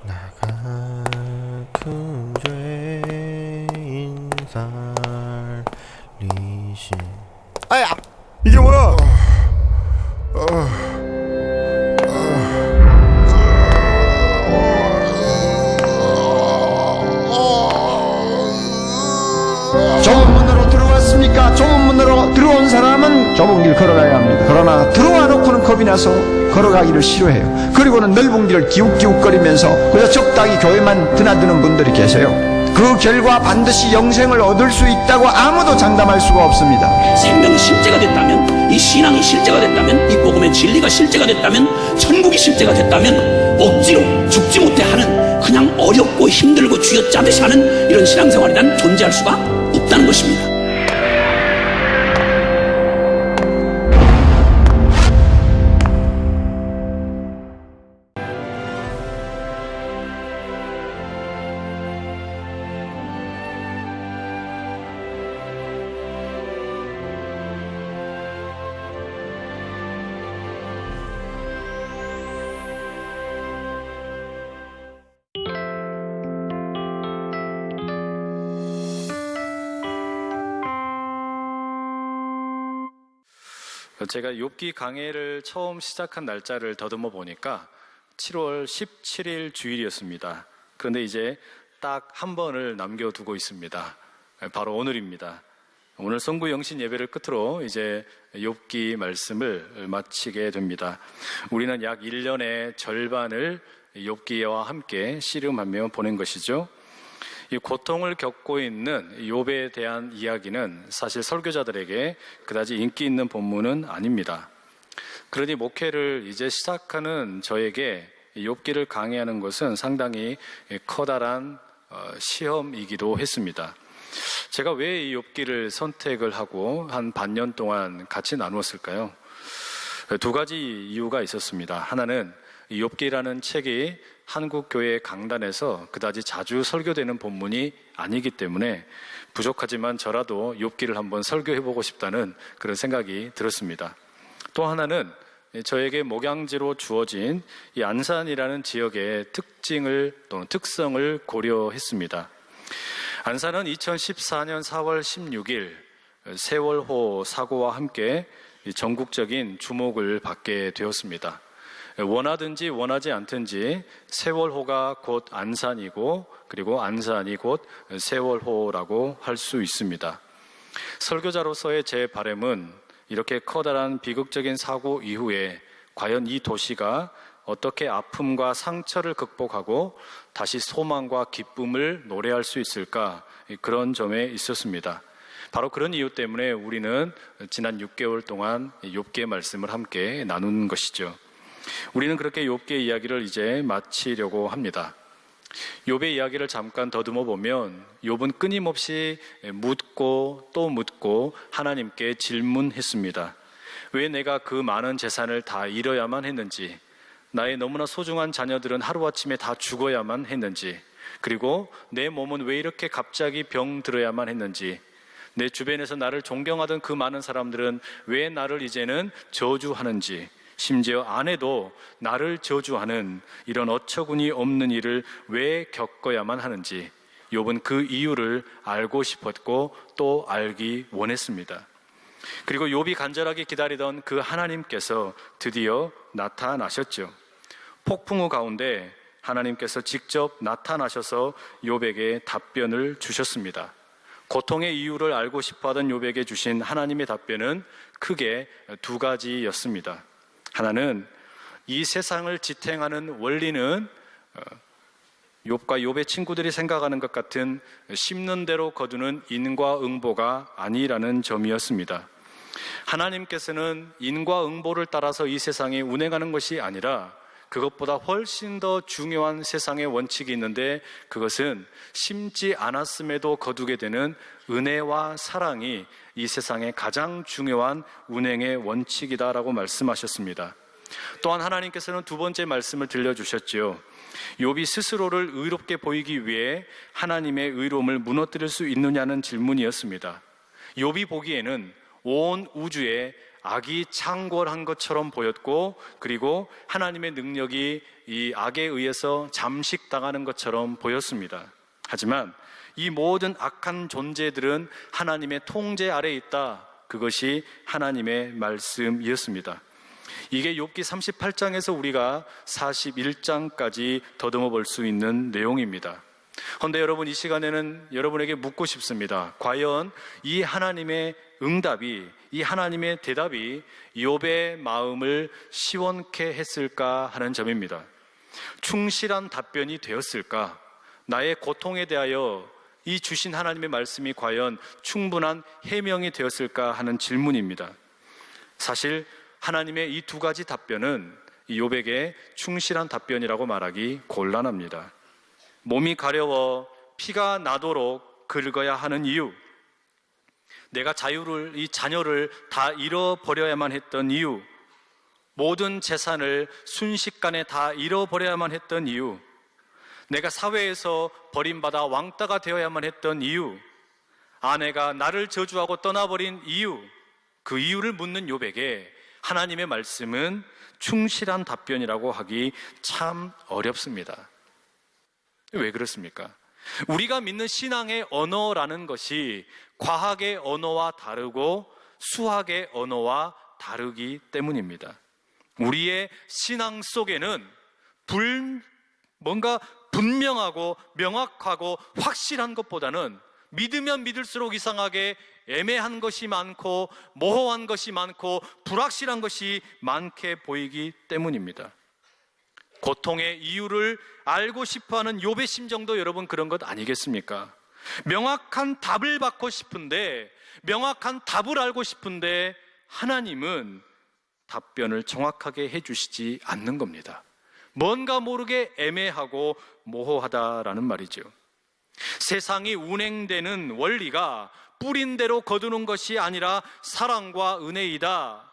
나 같은 죄인 살리신. 아야! 이게 뭐야? 좁은 문으로 들어왔습니까? 좁은 문으로 들어온 사람은 좁은 길 걸어가야 합니다. 그러나 들어와 놓고는 겁이 나서 걸어가기를 싫어해요. 그리고는 넓은 길을 기웃기웃거리면서 그래서 적당히 교회만 드나드는 분들이 계세요. 그 결과 반드시 영생을 얻을 수 있다고 아무도 장담할 수가 없습니다. 생명이 실제가 됐다면, 이 신앙이 실제가 됐다면, 이 복음의 진리가 실제가 됐다면, 천국이 실제가 됐다면 억지로 죽지 못해 하는, 그냥 어렵고 힘들고 쥐어짜듯이 하는 이런 신앙생활이란 존재할 수가 없다는 것입니다. 제가 욥기 강해를 처음 시작한 날짜를 더듬어 보니까 7월 17일 주일이었습니다. 그런데 이제 딱 한 번을 남겨두고 있습니다. 바로 오늘입니다. 오늘 성구 영신 예배를 끝으로 이제 욥기 말씀을 마치게 됩니다. 우리는 약 1년의 절반을 욥기와 함께 씨름하며 보낸 것이죠. 이 고통을 겪고 있는 욥에 대한 이야기는 사실 설교자들에게 그다지 인기 있는 본문은 아닙니다. 그러니 목회를 이제 시작하는 저에게 욥기를 강의하는 것은 상당히 커다란 시험이기도 했습니다. 제가 왜 이 욥기를 선택을 하고 한 반년 동안 같이 나누었을까요? 두 가지 이유가 있었습니다. 하나는 이 욥기라는 책이 한국교회 강단에서 그다지 자주 설교되는 본문이 아니기 때문에 부족하지만 저라도 욥기를 한번 설교해보고 싶다는 그런 생각이 들었습니다. 또 하나는 저에게 목양지로 주어진 이 안산이라는 지역의 특징을 또는 특성을 고려했습니다. 안산은 2014년 4월 16일 세월호 사고와 함께 전국적인 주목을 받게 되었습니다. 원하든지 원하지 않든지 세월호가 곧 안산이고 그리고 안산이 곧 세월호라고 할 수 있습니다. 설교자로서의 제 바람은 이렇게 커다란 비극적인 사고 이후에 과연 이 도시가 어떻게 아픔과 상처를 극복하고 다시 소망과 기쁨을 노래할 수 있을까, 그런 점에 있었습니다. 바로 그런 이유 때문에 우리는 지난 6개월 동안 욥기의 말씀을 함께 나눈 것이죠. 우리는 그렇게 욥기의 이야기를 이제 마치려고 합니다. 욥의 이야기를 잠깐 더듬어 보면 욥은 끊임없이 묻고 또 묻고 하나님께 질문했습니다. 왜 내가 그 많은 재산을 다 잃어야만 했는지, 나의 너무나 소중한 자녀들은 하루아침에 다 죽어야만 했는지, 그리고 내 몸은 왜 이렇게 갑자기 병들어야만 했는지, 내 주변에서 나를 존경하던 그 많은 사람들은 왜 나를 이제는 저주하는지, 심지어 아내도 나를 저주하는 이런 어처구니 없는 일을 왜 겪어야만 하는지 욥은 그 이유를 알고 싶었고 또 알기 원했습니다. 그리고 욥이 간절하게 기다리던 그 하나님께서 드디어 나타나셨죠. 폭풍우 가운데 하나님께서 직접 나타나셔서 욥에게 답변을 주셨습니다. 고통의 이유를 알고 싶어하던 욥에게 주신 하나님의 답변은 크게 두 가지였습니다. 하나는 이 세상을 지탱하는 원리는 욥과 욥의 친구들이 생각하는 것 같은 심는 대로 거두는 인과응보가 아니라는 점이었습니다. 하나님께서는 인과응보를 따라서 이 세상에 운행하는 것이 아니라 그것보다 훨씬 더 중요한 세상의 원칙이 있는데, 그것은 심지 않았음에도 거두게 되는 은혜와 사랑이 이 세상의 가장 중요한 운행의 원칙이다라고 말씀하셨습니다. 또한 하나님께서는 두 번째 말씀을 들려주셨지요. 욥이 스스로를 의롭게 보이기 위해 하나님의 의로움을 무너뜨릴 수 있느냐는 질문이었습니다. 욥이 보기에는 온 우주에 악이 창궐한 것처럼 보였고, 그리고 하나님의 능력이 이 악에 의해서 잠식당하는 것처럼 보였습니다. 하지만 이 모든 악한 존재들은 하나님의 통제 아래에 있다. 그것이 하나님의 말씀이었습니다. 이게 욥기 38장에서 우리가 41장까지 더듬어 볼 수 있는 내용입니다. 그런데 여러분, 이 시간에는 여러분에게 묻고 싶습니다. 과연 이 하나님의 응답이, 이 하나님의 대답이 욥의 마음을 시원케 했을까 하는 점입니다. 충실한 답변이 되었을까? 나의 고통에 대하여 이 주신 하나님의 말씀이 과연 충분한 해명이 되었을까 하는 질문입니다. 사실 하나님의 이 두 가지 답변은 이 욥에게 충실한 답변이라고 말하기 곤란합니다. 몸이 가려워 피가 나도록 긁어야 하는 이유, 내가 이 자녀를 다 잃어버려야만 했던 이유, 모든 재산을 순식간에 다 잃어버려야만 했던 이유, 내가 사회에서 버림받아 왕따가 되어야만 했던 이유, 아내가 나를 저주하고 떠나버린 이유, 그 이유를 묻는 욥에게 하나님의 말씀은 충실한 답변이라고 하기 참 어렵습니다. 왜 그렇습니까? 우리가 믿는 신앙의 언어라는 것이 과학의 언어와 다르고 수학의 언어와 다르기 때문입니다. 우리의 신앙 속에는 뭔가 분명하고 명확하고 확실한 것보다는 믿으면 믿을수록 이상하게 애매한 것이 많고 모호한 것이 많고 불확실한 것이 많게 보이기 때문입니다. 고통의 이유를 알고 싶어하는 욥의 심정도 여러분 그런 것 아니겠습니까? 명확한 답을 받고 싶은데, 명확한 답을 알고 싶은데 하나님은 답변을 정확하게 해주시지 않는 겁니다. 뭔가 모르게 애매하고 모호하다라는 말이죠. 세상이 운행되는 원리가 뿌린 대로 거두는 것이 아니라 사랑과 은혜이다.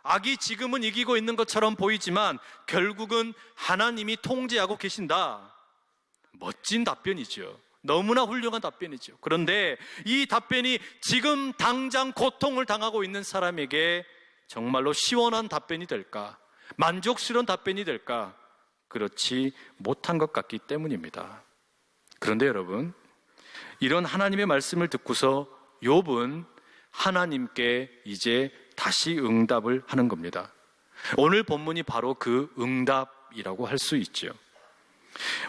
악이 지금은 이기고 있는 것처럼 보이지만 결국은 하나님이 통제하고 계신다. 멋진 답변이죠. 너무나 훌륭한 답변이죠. 그런데 이 답변이 지금 당장 고통을 당하고 있는 사람에게 정말로 시원한 답변이 될까? 만족스러운 답변이 될까? 그렇지 못한 것 같기 때문입니다. 그런데 여러분, 이런 하나님의 말씀을 듣고서 욥은 하나님께 이제 다시 응답을 하는 겁니다. 오늘 본문이 바로 그 응답이라고 할 수 있죠.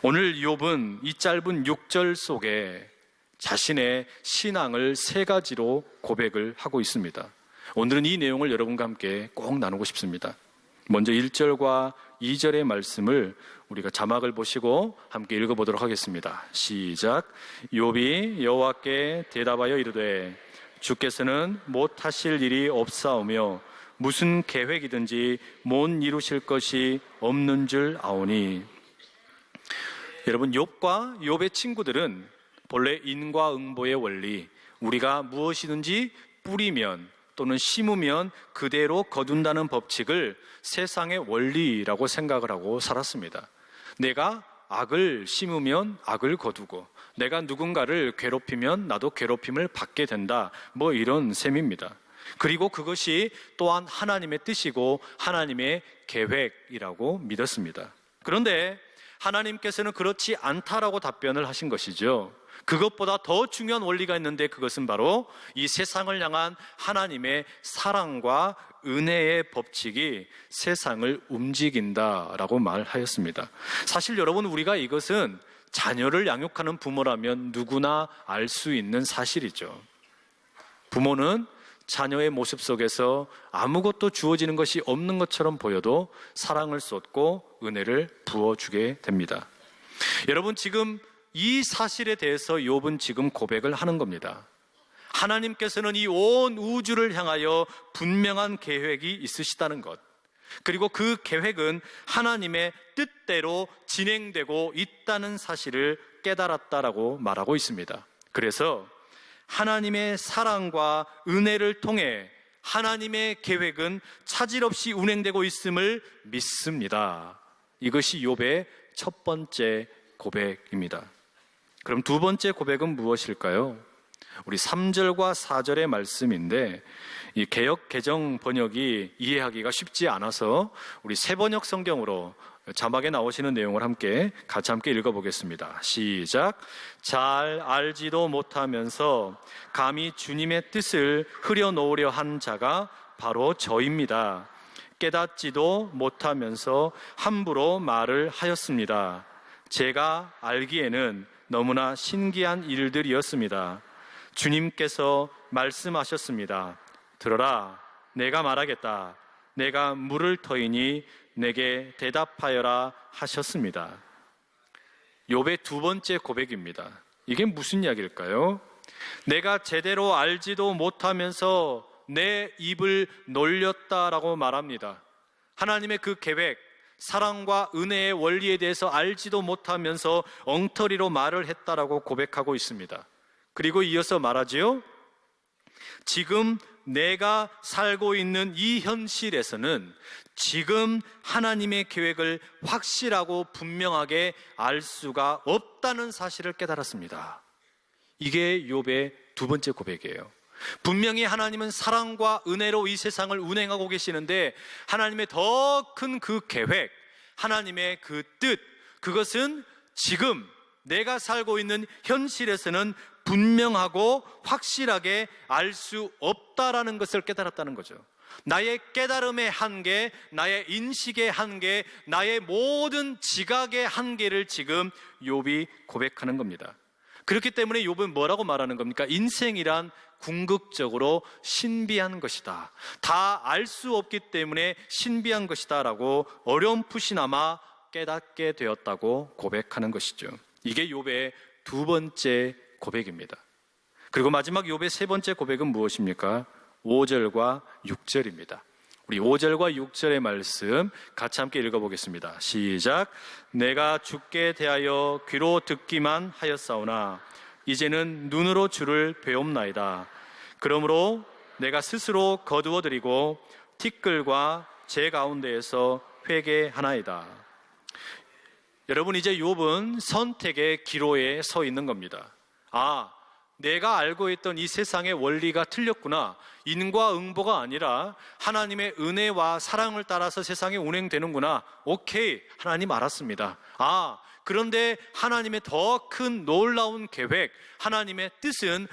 오늘 욥은 이 짧은 6절 속에 자신의 신앙을 세 가지로 고백을 하고 있습니다. 오늘은 이 내용을 여러분과 함께 꼭 나누고 싶습니다. 먼저 1절과 2절의 말씀을 우리가 자막을 보시고 함께 읽어보도록 하겠습니다. 시작. 욥이 여호와께 대답하여 이르되 주께서는 못하실 일이 없사오며 무슨 계획이든지 못 이루실 것이 없는 줄 아오니. 여러분, 욥과 욥의 친구들은 본래 인과응보의 원리, 우리가 무엇이든지 뿌리면 또는 심으면 그대로 거둔다는 법칙을 세상의 원리라고 생각을 하고 살았습니다. 내가 악을 심으면 악을 거두고, 내가 누군가를 괴롭히면 나도 괴롭힘을 받게 된다, 뭐 이런 셈입니다. 그리고 그것이 또한 하나님의 뜻이고 하나님의 계획이라고 믿었습니다. 그런데 하나님께서는 그렇지 않다라고 답변을 하신 것이죠. 그것보다 더 중요한 원리가 있는데, 그것은 바로 이 세상을 향한 하나님의 사랑과 은혜의 법칙이 세상을 움직인다라고 말하였습니다. 사실 여러분, 우리가 이것은 자녀를 양육하는 부모라면 누구나 알 수 있는 사실이죠. 부모는 자녀의 모습 속에서 아무것도 주어지는 것이 없는 것처럼 보여도 사랑을 쏟고 은혜를 부어주게 됩니다. 여러분, 지금 이 사실에 대해서 욥은 지금 고백을 하는 겁니다. 하나님께서는 이 온 우주를 향하여 분명한 계획이 있으시다는 것, 그리고 그 계획은 하나님의 뜻대로 진행되고 있다는 사실을 깨달았다라고 말하고 있습니다. 그래서 하나님의 사랑과 은혜를 통해 하나님의 계획은 차질 없이 운행되고 있음을 믿습니다. 이것이 욥의 첫 번째 고백입니다. 그럼 두 번째 고백은 무엇일까요? 우리 3절과 4절의 말씀인데 이 개역 개정 번역이 이해하기가 쉽지 않아서 우리 새번역 성경으로 자막에 나오시는 내용을 같이 함께 읽어보겠습니다. 시작. 잘 알지도 못하면서 감히 주님의 뜻을 흐려놓으려 한 자가 바로 저입니다. 깨닫지도 못하면서 함부로 말을 하였습니다. 제가 알기에는 너무나 신기한 일들이었습니다. 주님께서 말씀하셨습니다. 들어라, 내가 말하겠다. 내가 물을 터이니 내게 대답하여라 하셨습니다. 욥의 두 번째 고백입니다. 이게 무슨 이야기일까요? 내가 제대로 알지도 못하면서 내 입을 놀렸다라고 말합니다. 하나님의 그 계획, 사랑과 은혜의 원리에 대해서 알지도 못하면서 엉터리로 말을 했다라고 고백하고 있습니다. 그리고 이어서 말하지요. 지금 내가 살고 있는 이 현실에서는 지금 하나님의 계획을 확실하고 분명하게 알 수가 없다는 사실을 깨달았습니다. 이게 욥의 두 번째 고백이에요. 분명히 하나님은 사랑과 은혜로 이 세상을 운행하고 계시는데 하나님의 더 큰 그 계획, 하나님의 그 뜻, 그것은 지금 내가 살고 있는 현실에서는 분명하고 확실하게 알 수 없다라는 것을 깨달았다는 거죠. 나의 깨달음의 한계, 나의 인식의 한계, 나의 모든 지각의 한계를 지금 욥이 고백하는 겁니다. 그렇기 때문에 욥은 뭐라고 말하는 겁니까? 인생이란 궁극적으로 신비한 것이다. 다 알 수 없기 때문에 신비한 것이다 라고 어렴풋이나마 깨닫게 되었다고 고백하는 것이죠. 이게 욥의 두 번째 고백입니다. 그리고 마지막 욥의 세 번째 고백은 무엇입니까? 5절과 6절입니다. 우리 5절과 6절의 말씀 같이 함께 읽어보겠습니다. 시작. 내가 주께 대하여 귀로 듣기만 하였사오나 이제는 눈으로 주를 배옵나이다. 그러므로 내가 스스로 거두어드리고 티끌과 제 가운데에서 회개하나이다. 여러분, 이제 욥은 선택의 기로에 서 있는 겁니다. 내가 알고 있던 이 세상의 원리가 틀렸구나. 인과 응보가 아니라 하나님의 은혜와 사랑을 따라서 세상이 운행되는구나. 오케이, 하나님 알았습니다. 그런데 하나님의 더 큰 놀라운 계획, 하나님의 뜻은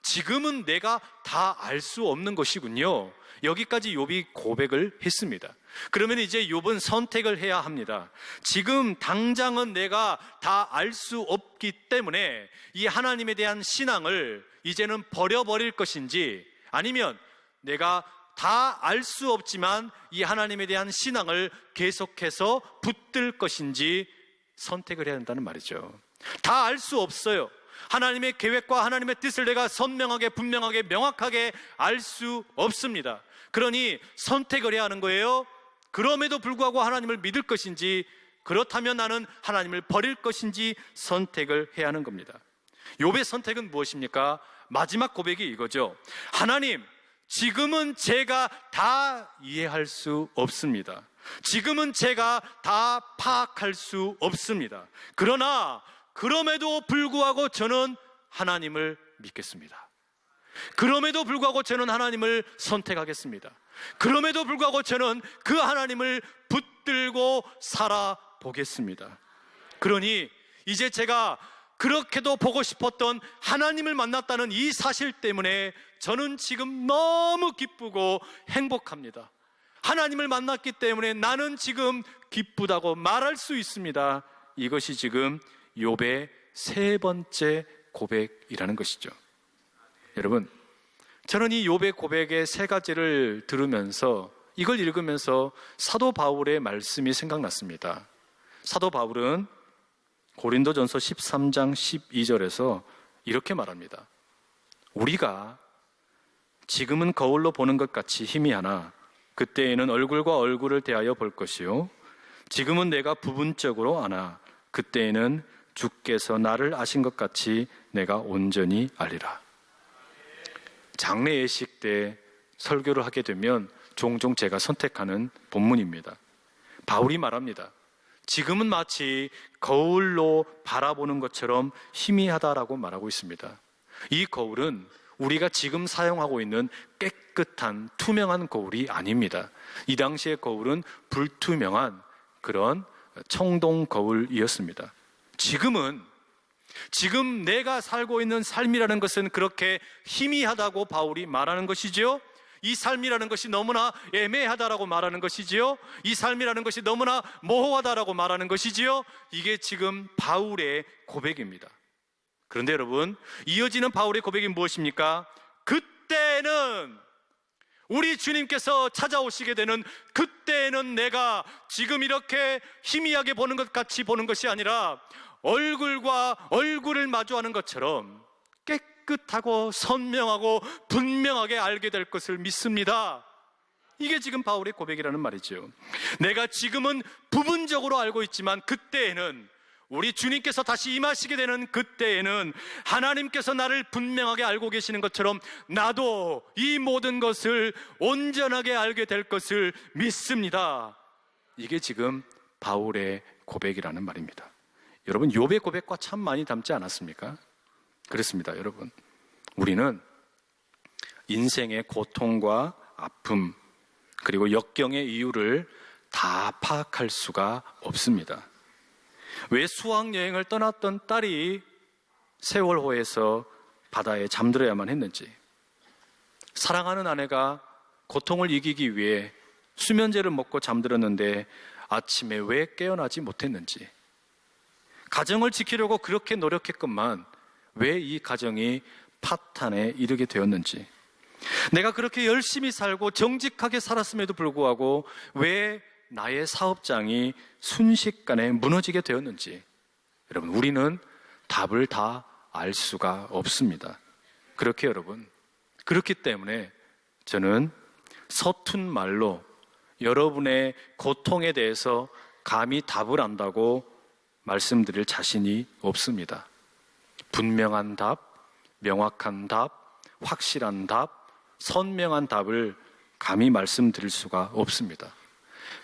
지금은 내가 다 알 수 없는 것이군요. 여기까지 욥이 고백을 했습니다. 그러면 이제 욥은 선택을 해야 합니다. 지금 당장은 내가 다 알 수 없기 때문에 이 하나님에 대한 신앙을 이제는 버려버릴 것인지, 아니면 내가 다 알 수 없지만 이 하나님에 대한 신앙을 계속해서 붙들 것인지 선택을 해야 한다는 말이죠. 다 알 수 없어요. 하나님의 계획과 하나님의 뜻을 내가 선명하게, 분명하게, 명확하게 알 수 없습니다. 그러니 선택을 해야 하는 거예요. 그럼에도 불구하고 하나님을 믿을 것인지, 그렇다면 나는 하나님을 버릴 것인지 선택을 해야 하는 겁니다. 욥의 선택은 무엇입니까? 마지막 고백이 이거죠. 하나님, 지금은 제가 다 이해할 수 없습니다. 지금은 제가 다 파악할 수 없습니다. 그러나 그럼에도 불구하고 저는 하나님을 믿겠습니다. 그럼에도 불구하고 저는 하나님을 선택하겠습니다. 그럼에도 불구하고 저는 그 하나님을 붙들고 살아보겠습니다. 그러니 이제 제가 그렇게도 보고 싶었던 하나님을 만났다는 이 사실 때문에 저는 지금 너무 기쁘고 행복합니다. 하나님을 만났기 때문에 나는 지금 기쁘다고 말할 수 있습니다. 이것이 지금 욥의 세 번째 고백이라는 것이죠. 여러분, 저는 이 욥의 고백의 세 가지를 들으면서, 이걸 읽으면서 사도 바울의 말씀이 생각났습니다. 사도 바울은 고린도전서 13장 12절에서 이렇게 말합니다. 우리가 지금은 거울로 보는 것 같이 희미하나 그때에는 얼굴과 얼굴을 대하여 볼 것이요, 지금은 내가 부분적으로 아나 그때에는 주께서 나를 아신 것 같이 내가 온전히 알리라. 장례 예식 때 설교를 하게 되면 종종 제가 선택하는 본문입니다. 바울이 말합니다. 지금은 마치 거울로 바라보는 것처럼 희미하다라고 말하고 있습니다. 이 거울은 우리가 지금 사용하고 있는 깨끗한 투명한 거울이 아닙니다. 이 당시의 거울은 불투명한 그런 청동 거울이었습니다. 지금 내가 살고 있는 삶이라는 것은 그렇게 희미하다고 바울이 말하는 것이지요. 이 삶이라는 것이 너무나 애매하다라고 말하는 것이지요. 이 삶이라는 것이 너무나 모호하다라고 말하는 것이지요. 이게 지금 바울의 고백입니다. 그런데 여러분, 이어지는 바울의 고백이 무엇입니까? 그때는, 우리 주님께서 찾아오시게 되는 그때는 내가 지금 이렇게 희미하게 보는 것 같이 보는 것이 아니라 얼굴과 얼굴을 마주하는 것처럼 깨끗하고 선명하고 분명하게 알게 될 것을 믿습니다. 이게 지금 바울의 고백이라는 말이죠. 내가 지금은 부분적으로 알고 있지만 그때에는, 우리 주님께서 다시 임하시게 되는 그때에는 하나님께서 나를 분명하게 알고 계시는 것처럼 나도 이 모든 것을 온전하게 알게 될 것을 믿습니다. 이게 지금 바울의 고백이라는 말입니다. 여러분, 욥의 고백과 참 많이 닮지 않았습니까? 그렇습니다, 여러분. 우리는 인생의 고통과 아픔, 그리고 역경의 이유를 다 파악할 수가 없습니다. 왜 수학여행을 떠났던 딸이 세월호에서 바다에 잠들어야만 했는지, 사랑하는 아내가 고통을 이기기 위해 수면제를 먹고 잠들었는데 아침에 왜 깨어나지 못했는지, 가정을 지키려고 그렇게 노력했건만 왜 이 가정이 파탄에 이르게 되었는지, 내가 그렇게 열심히 살고 정직하게 살았음에도 불구하고 왜 나의 사업장이 순식간에 무너지게 되었는지, 여러분, 우리는 답을 다 알 수가 없습니다. 그렇게 여러분, 그렇기 때문에 저는 서툰 말로 여러분의 고통에 대해서 감히 답을 안다고 말씀드릴 자신이 없습니다. 분명한 답, 명확한 답, 확실한 답, 선명한 답을 감히 말씀드릴 수가 없습니다.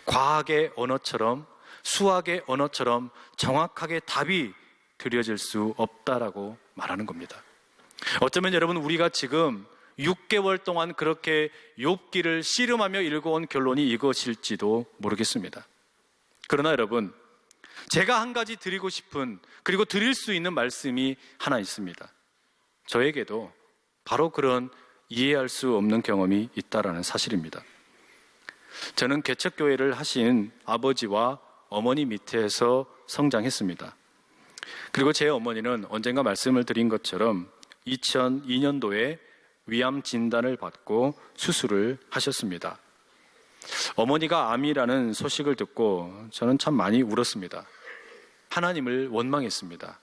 과학의 언어처럼, 수학의 언어처럼 정확하게 답이 드려질 수 없다라고 말하는 겁니다. 어쩌면 여러분, 우리가 지금 6개월 동안 그렇게 욥기를 씨름하며 읽어온 결론이 이것일지도 모르겠습니다. 그러나 여러분, 제가 한 가지 드리고 싶은, 그리고 드릴 수 있는 말씀이 하나 있습니다. 저에게도 바로 그런 이해할 수 없는 경험이 있다라는 사실입니다. 저는 개척교회를 하신 아버지와 어머니 밑에서 성장했습니다. 그리고 제 어머니는 언젠가 말씀을 드린 것처럼 2002년도에 위암 진단을 받고 수술을 하셨습니다. 어머니가 암이라는 소식을 듣고 저는 참 많이 울었습니다. 하나님을 원망했습니다.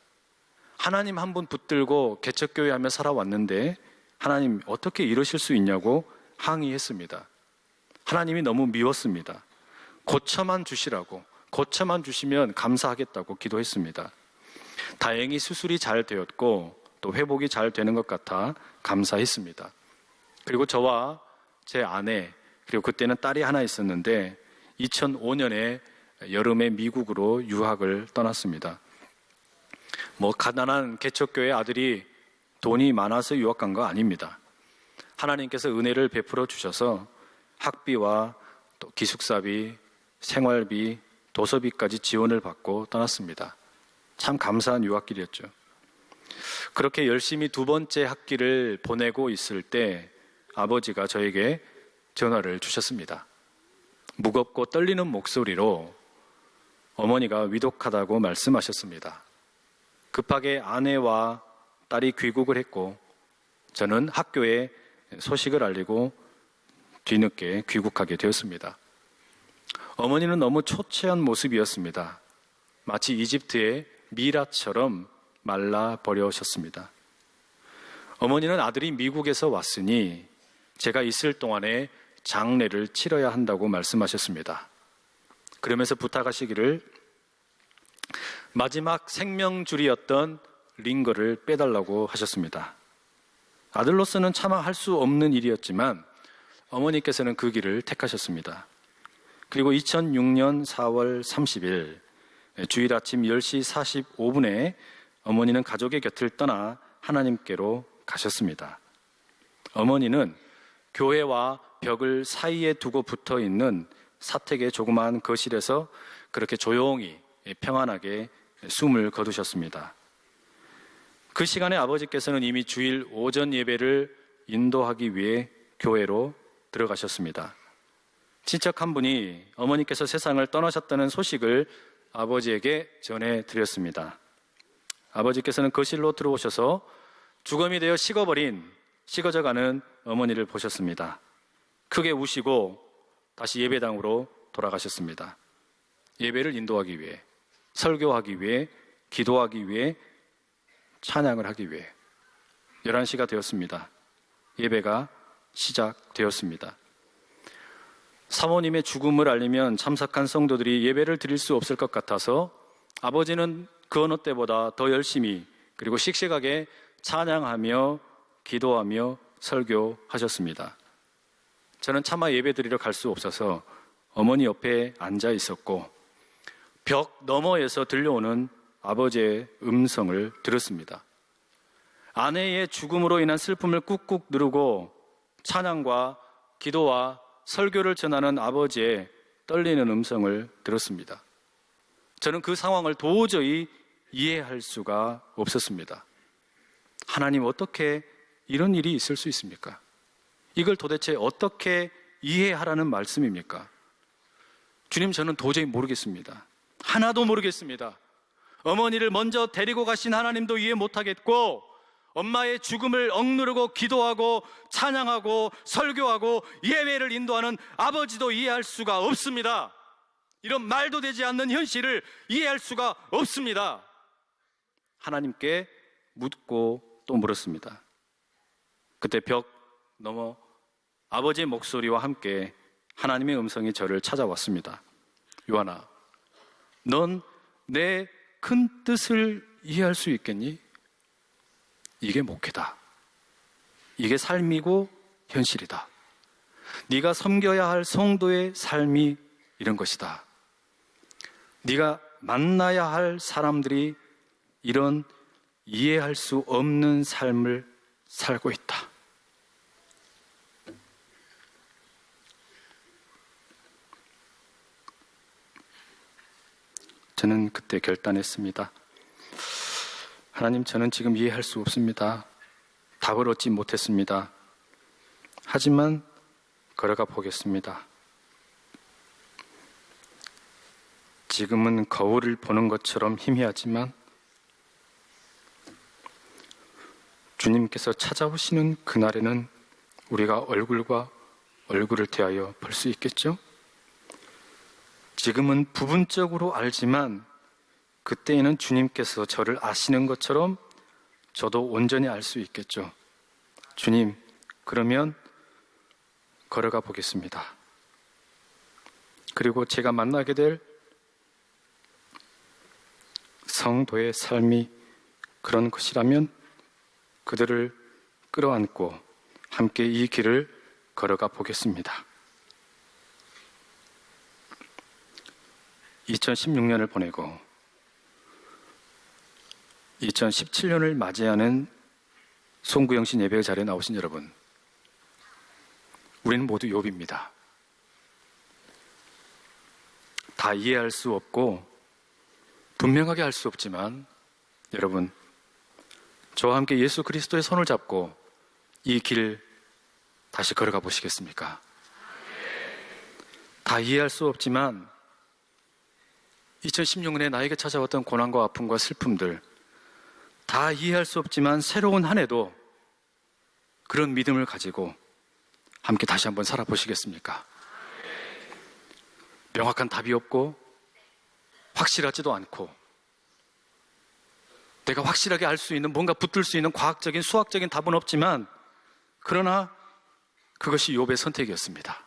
하나님 한 분 붙들고 개척교회 하며 살아왔는데 하나님 어떻게 이러실 수 있냐고 항의했습니다. 하나님이 너무 미웠습니다. 고쳐만 주시라고, 고쳐만 주시면 감사하겠다고 기도했습니다. 다행히 수술이 잘 되었고 또 회복이 잘 되는 것 같아 감사했습니다. 그리고 저와 제 아내, 그리고 그때는 딸이 하나 있었는데 2005년에 여름에 미국으로 유학을 떠났습니다. 가난한 개척교회 아들이 돈이 많아서 유학 간 거 아닙니다. 하나님께서 은혜를 베풀어 주셔서 학비와 또 기숙사비, 생활비, 도서비까지 지원을 받고 떠났습니다. 참 감사한 유학길이었죠. 그렇게 열심히 두 번째 학기를 보내고 있을 때 아버지가 저에게 전화를 주셨습니다. 무겁고 떨리는 목소리로 어머니가 위독하다고 말씀하셨습니다. 급하게 아내와 딸이 귀국을 했고 저는 학교에 소식을 알리고 뒤늦게 귀국하게 되었습니다. 어머니는 너무 초췌한 모습이었습니다. 마치 이집트의 미라처럼 말라버려셨습니다. 어머니는 아들이 미국에서 왔으니 제가 있을 동안에 장례를 치러야 한다고 말씀하셨습니다. 그러면서 부탁하시기를 마지막 생명줄이었던 링거를 빼달라고 하셨습니다. 아들로서는 차마 할 수 없는 일이었지만 어머니께서는 그 길을 택하셨습니다. 그리고 2006년 4월 30일 주일 아침 10시 45분에 어머니는 가족의 곁을 떠나 하나님께로 가셨습니다. 어머니는 교회와 벽을 사이에 두고 붙어 있는 사택의 조그마한 거실에서 그렇게 조용히 평안하게 숨을 거두셨습니다. 그 시간에 아버지께서는 이미 주일 오전 예배를 인도하기 위해 교회로 들어가셨습니다. 친척 한 분이 어머니께서 세상을 떠나셨다는 소식을 아버지에게 전해드렸습니다. 아버지께서는 거실로 들어오셔서 주검이 되어 식어져가는 어머니를 보셨습니다. 크게 우시고 다시 예배당으로 돌아가셨습니다. 예배를 인도하기 위해, 설교하기 위해, 기도하기 위해, 찬양을 하기 위해 11시가 되었습니다. 예배가 시작되었습니다. 사모님의 죽음을 알리면 참석한 성도들이 예배를 드릴 수 없을 것 같아서 아버지는 그 어느 때보다 더 열심히 그리고 씩씩하게 찬양하며 기도하며 설교하셨습니다. 저는 차마 예배 드리러 갈 수 없어서 어머니 옆에 앉아 있었고 벽 너머에서 들려오는 아버지의 음성을 들었습니다. 아내의 죽음으로 인한 슬픔을 꾹꾹 누르고 찬양과 기도와 설교를 전하는 아버지의 떨리는 음성을 들었습니다. 저는 그 상황을 도저히 이해할 수가 없었습니다. 하나님, 어떻게 이런 일이 있을 수 있습니까? 이걸 도대체 어떻게 이해하라는 말씀입니까? 주님, 저는 도저히 모르겠습니다. 하나도 모르겠습니다. 어머니를 먼저 데리고 가신 하나님도 이해 못하겠고 엄마의 죽음을 억누르고 기도하고 찬양하고 설교하고 예배를 인도하는 아버지도 이해할 수가 없습니다. 이런 말도 되지 않는 현실을 이해할 수가 없습니다. 하나님께 묻고 또 물었습니다. 그때 벽 너머 아버지의 목소리와 함께 하나님의 음성이 저를 찾아왔습니다. 요한아, 넌 내 큰 뜻을 이해할 수 있겠니? 이게 목회다. 이게 삶이고 현실이다. 네가 섬겨야 할 성도의 삶이 이런 것이다. 네가 만나야 할 사람들이 이런 이해할 수 없는 삶을 살고 있다. 저는 그때 결단했습니다. 하나님, 저는 지금 이해할 수 없습니다. 답을 얻지 못했습니다. 하지만 걸어가 보겠습니다. 지금은 거울을 보는 것처럼 희미하지만 주님께서 찾아오시는 그날에는 우리가 얼굴과 얼굴을 대하여 볼 수 있겠죠? 지금은 부분적으로 알지만 그때에는 주님께서 저를 아시는 것처럼 저도 온전히 알 수 있겠죠. 주님, 그러면 걸어가 보겠습니다. 그리고 제가 만나게 될 성도의 삶이 그런 것이라면 그들을 끌어안고 함께 이 길을 걸어가 보겠습니다. 2016년을 보내고 2017년을 맞이하는 송구영신 예배 자리에 나오신 여러분, 우리는 모두 욥입니다. 다 이해할 수 없고 분명하게 할 수 없지만 여러분, 저와 함께 예수 그리스도의 손을 잡고 이 길 다시 걸어가 보시겠습니까? 다 이해할 수 없지만 2016년에 나에게 찾아왔던 고난과 아픔과 슬픔들 다 이해할 수 없지만 새로운 한 해도 그런 믿음을 가지고 함께 다시 한번 살아보시겠습니까? 명확한 답이 없고 확실하지도 않고 내가 확실하게 알 수 있는 뭔가 붙들 수 있는 과학적인 수학적인 답은 없지만 그러나 그것이 욥의 선택이었습니다.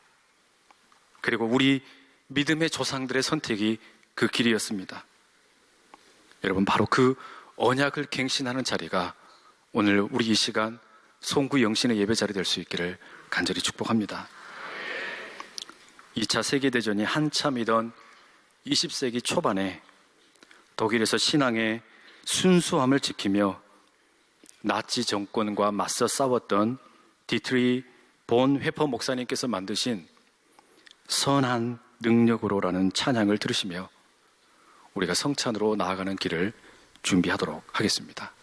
그리고 우리 믿음의 조상들의 선택이 그 길이었습니다. 여러분, 바로 그 언약을 갱신하는 자리가 오늘 우리 이 시간 송구 영신의 예배 자리 될 수 있기를 간절히 축복합니다. 2차 세계대전이 한참이던 20세기 초반에 독일에서 신앙의 순수함을 지키며 나치 정권과 맞서 싸웠던 디트리 본 회퍼 목사님께서 만드신 선한 능력으로라는 찬양을 들으시며 우리가 성찬으로 나아가는 길을 준비하도록 하겠습니다.